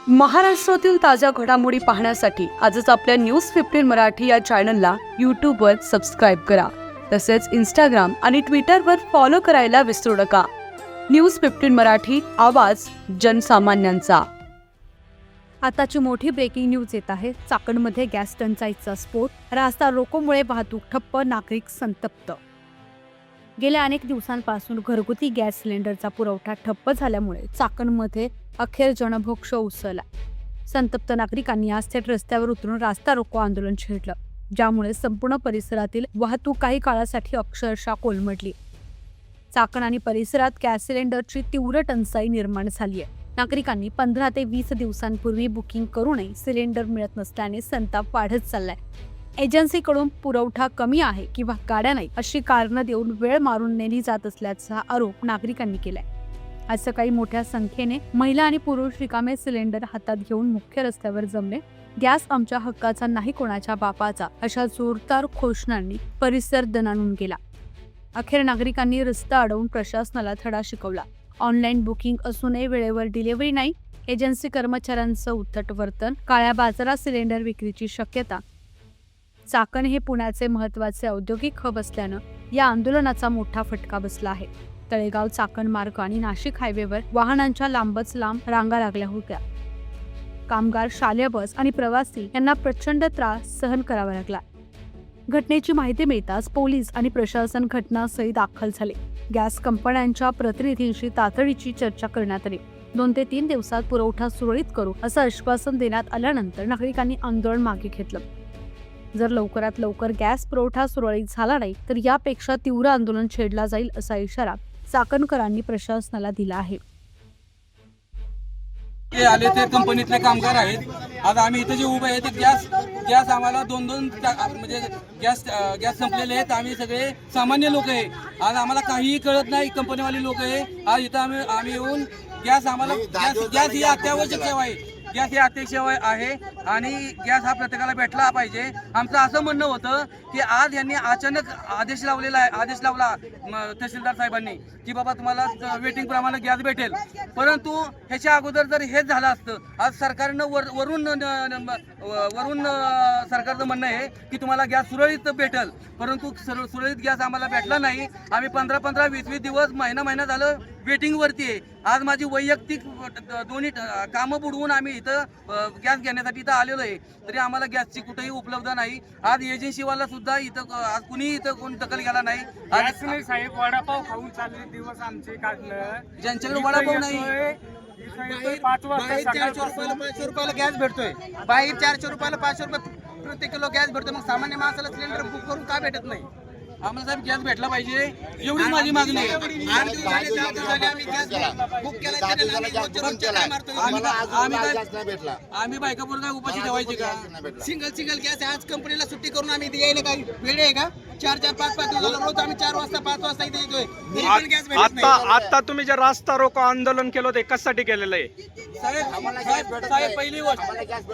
महाराष्ट्रातील ताज्या घडामोडी पाहण्यासाठी आजच आपल्या न्यूज 15 मराठी या चॅनलला यूट्यूबवर सबस्क्राईब करा. तसेच इंस्टाग्राम आणि ट्विटरवर फॉलो करायला विसरू नका. न्यूज 15 मराठी, आवाज जनसामान्यांचा. आताची मोठी ब्रेकिंग न्यूज येत आहे. चाकणमध्ये गॅस टंचाईचा स्फोट, रास्ता रोकोमुळे वाहतूक ठप्प, नागरिक संतप्त. गेल्या अनेक दिवसांपासून घरगुती गॅस सिलेंडरचा पुरवठा ठप्प झाल्यामुळे चाकणमध्ये अखेर जनभोक्ष उसळला. संतप्त नागरिकांनी आज थेट रस्त्यावर उतरून रास्ता रोको आंदोलन छेडलं, ज्यामुळे संपूर्ण परिसरातील वाहतूक काही काळासाठी अक्षरशः कोलमडली. चाकण आणि परिसरात गॅस सिलेंडरची तीव्र टंचाई निर्माण झाली आहे. नागरिकांनी 15 ते 20 दिवसांपूर्वी बुकिंग करूनही सिलेंडर मिळत नसल्याने संताप वाढत चाललाय. एजन्सीकडून पुरवठा कमी आहे किंवा गाड्या नाही अशी कारणं देऊन वेळ मारून नेली जात असल्याचा आरोप नागरिकांनी केलाय. आज सकाळी मोठ्या संख्येने महिला आणि पुरुष रिकामे सिलेंडर हातात घेऊन मुख्य रस्त्यावर जमले. गॅस आमच्या हक्काचा नाही, कोणाच्या बापाचा, अशा जोरदार घोषणांनी परिसर दणाणून गेला. अखेर नागरिकांनी रस्ता अडवून प्रशासनाला धडा शिकवला. ऑनलाईन बुकिंग असूनही वेळेवर डिलिव्हरी नाही, एजन्सी कर्मचाऱ्यांचं उद्धट वर्तन, काळ्या बाजारात सिलेंडर विक्रीची शक्यता. चाकण हे पुण्याचे महत्त्वाचे औद्योगिक हब असल्यानं या आंदोलनाचा मोठा फटका बसला आहे. तळेगाव चाकण मार्ग आणि नाशिक हायवेवर वाहनांच्या लांबच लांब रांगा लागल्या होत्या. कामगार, शालेय बस आणि प्रवासी यांना प्रचंड त्रास सहन करावा लागला. घटनेची माहिती मिळताच पोलीस आणि प्रशासन घटनास्थळी दाखल झाले. गॅस कंपन्यांच्या प्रतिनिधींशी तातडीची चर्चा करण्यात आली. 2 ते 3 दिवसात पुरवठा सुरळीत करू असं आश्वासन देण्यात आल्यानंतर नागरिकांनी आंदोलन मागे घेतलं. जर लवकरात लवकर गॅस पुरवठा सुरळीत झाला नाही तर यापेक्षा तीव्र आंदोलन छेडला जाईल असा इशारा चाकणकरांनी प्रशासनाला दिला आहे. ते आले ते कंपनीतले कामगार आहेत. आज आम्ही इथे जे उभे आहे ते गॅस आम्हाला दोन म्हणजे गॅस संपलेले आहेत. आम्ही सगळे सामान्य लोक आहे. आज आम्हाला काहीही कळत नाही. कंपनीवाले लोक आहे. आज इथं आम्ही येऊन गॅस आम्हाला गॅस ही अत्यावश्यक सेवा आहे. गॅस ही अत्यावश्यक सेवा आहे आणि गॅस हा प्रत्येकाला भेटला पाहिजे. आमचं असं म्हणणं होतं की आज यांनी अचानक आदेश लावला तहसीलदार साहेबांनी की बाबा तुम्हाला वेटिंग प्रमाणे गॅस भेटेल. परंतु ह्याच्या अगोदर जर हेच झालं असतं, आज सरकारनं वरून सरकारचं म्हणणं आहे की तुम्हाला गॅस सुरळीत भेटेल, परंतु सुरळीत गॅस आम्हाला भेटला नाही. आम्ही 15-15, 20-20 दिवस, महिना झालं वेटिंगवरती आहे. आज माझी वैयक्तिक दोन्ही कामं बुडवून आम्ही इथं गॅस घेण्यासाठी इथं आलेलो आहे, तरी आम्हाला गॅसची कुठेही उपलब्ध नाही. आज एजन्सीवाला सुद्धा इथं आज कुणी कोणी दखल घ्यायला नाही. आज साहेब वडापाव खाऊन चालले दिवस आमचे काढलं. ज्यांच्याकडे वडापाव नाही, 5 वाजता 500 रुपयाला गॅस भेटतोय, बाहेर 400 रुपयाला 500 रुपये प्रति किलो गॅस भेटतोय. मग सामान्य माणसाला सिलेंडर बुक करून का भेटत नाही? आम्हाला साहेब गॅस भेटला पाहिजे, एवढीच माझी मागणी आहे. आम्ही बायकापूर काय उपाशी ठेवायचे का? सिंगल गॅस आज कंपनीला सुट्टी करून आम्ही यायला काही वेळ आहे का? 4-4, 5-5 दिवस रोज आम्ही 4 वाजता 5 वाजता इथे येतोय. आता तुम्ही जे रास्ता रोको आंदोलन केलं ते कशासाठी केलेलं आहे? साहेब पहिली गोष्ट,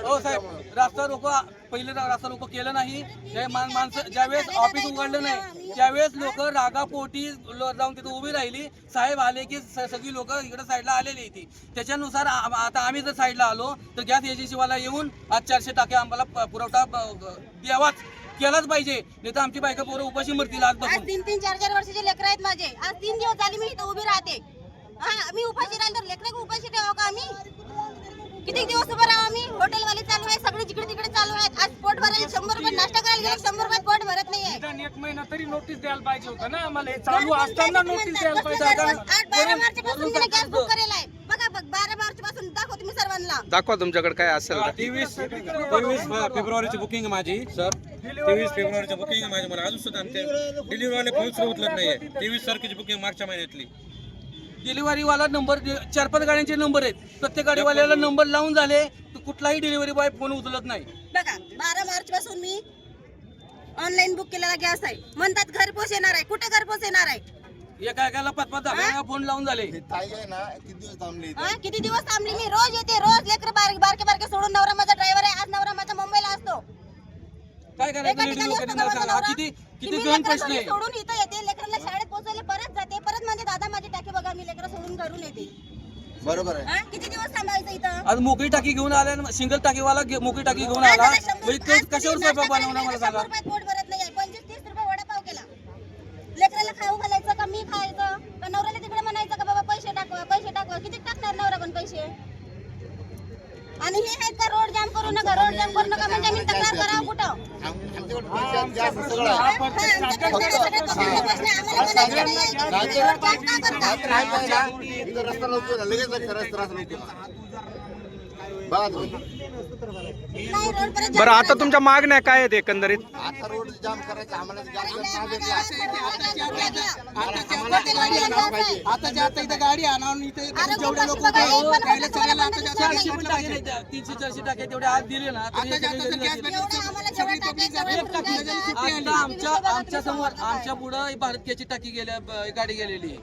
हो साहेब, रास्ता रोको केलं नाही. माणसं ज्यावेळेस ऑफिस उघडलं नाही त्यावेळेस लोक रागापोटी जाऊन तिथे उभी राहिली. साहेब आले की सगळी लोक इकडे साईडला आलेली होती. त्याच्यानुसार आता आम्ही जर साईडला आलो तर गॅस एजन्सीवाला येऊन आज 400 टाके आम्हाला पुरवठा द्यावाच, केलाच पाहिजे. नाही तर आमची बायका पोरं उपाशी मरतील. आज 3-3, 4-4 वर्षाचे लेकर आहेत माझे. आज 3 दिवस झाले मी इथं उभी राहते. मी उपाशी राहिलो तर लेकरं उपाशी ठेवा का आम्ही? किती दिवस उभं राहू आम्ही? हॉटेलवाले चालू आहे, सगळे जिकडे तिकडे चालू आहेत. आज पोट भरायला 100 रुपये नाश्ता करायला गेलो, 100 रुपयात पोट भरत नाहीये. 1 महिना तरी नोटीस द्यायला पाहिजे होतं ना आम्हाला. हे चालू असताना नोटीस द्यायला पाहिजे. 12 मार्च पासून मी गॅस बुक करेला आहे. बघा 12 मार्च पासून दाखवतो तुम्ही सर्वांना. दाखवा तुमच्याकडे काय असेल. 23 फेब्रुवारीची बुकिंग माझी सर. 23 फेब्रुवारीची बुकिंग आहे माझी. मला अजून सुद्धा डिलिव्हरीवाले फोन सुरू उचलत नाहीये. 23 तारखेची बुकिंग मागच्या महिन्यातली. डिलिव्हरीवाला नंबर 4-5 गाड्यांचे नंबर आहेत. प्रत्येक गाडीवाल्याला नंबर लावून झाले तर कुठलाही डिलिव्हरी बॉय फोन उचलत नाही. बघा 12 मार्च पासून मी ऑनलाईन बुक केलेला गॅस आहे. म्हणतात घरपोच येणार आहे. कुठे घरपोच येणार आहे? एका 5-5 फोन लावून झाले. किती दिवस थांबली मी? रोज येते, रोज लेकर बारके सोडून. नवरा माझा ड्रायव्हर आहे. आज नवरा माझा मुंबईला असतो. काय करायचं? किती दोन प्रश्न आहे. सोडून इथं येते, लेकरांना शाळेत पोहोचवले, परत जाते, परत म्हणजे दादा माझी टाकी बघा, मी लेकरं सोडून घरून येते. बरोबर आहे. किती दिवस थांबायचं इथं? आज मोकळी टाकी घेऊन आल्या, सिंगल टाकीवाला मोकळी टाकी घेऊन आला, म्हणजे तो कशावर स्वयंपाक बनवणार मला सांगा. 100 रुपयात पोट भरत नाही. 25-30 रुपये वडापाव केला. लेकराला खाऊ घालायचं का मी खायचं का नवऱ्याला तिकडे म्हणायचं का बाबा पैसे टाकवा. किती टाकणार नवरा पण पैसे? आणि हे आहेत का रोड जाम करू नका म्हणजे आम्ही तक्रार करावं कुठं? बरं आता तुमच्या मागण्या काय आहेत एकंदरीत? आता रोड जाम करायचा आम्हाला आता इथं गाडी आणून इथे जेवढे लोक 300-400 टाके तेवढे आज दिले ना, आमच्या समोर आमच्या पुढं भारत गॅसची टाकी गाडी गेलेली आहे.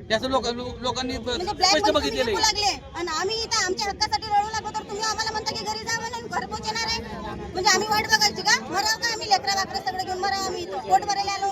त्याचं लोकांनी स्पष्ट बघितलेलं आहे. लागले आणि आम्ही इथं आमच्या हक्कासाठी लढू लागलो तर तुम्ही आम्हाला म्हणता की घरी जा म्हणून घर पोहोचणार आहे. म्हणजे आम्ही वाट बघायची का? मराव का आम्ही लेकरा वाकरा सगळं घेऊन मराव आम्ही इथं पोट भरायला आलो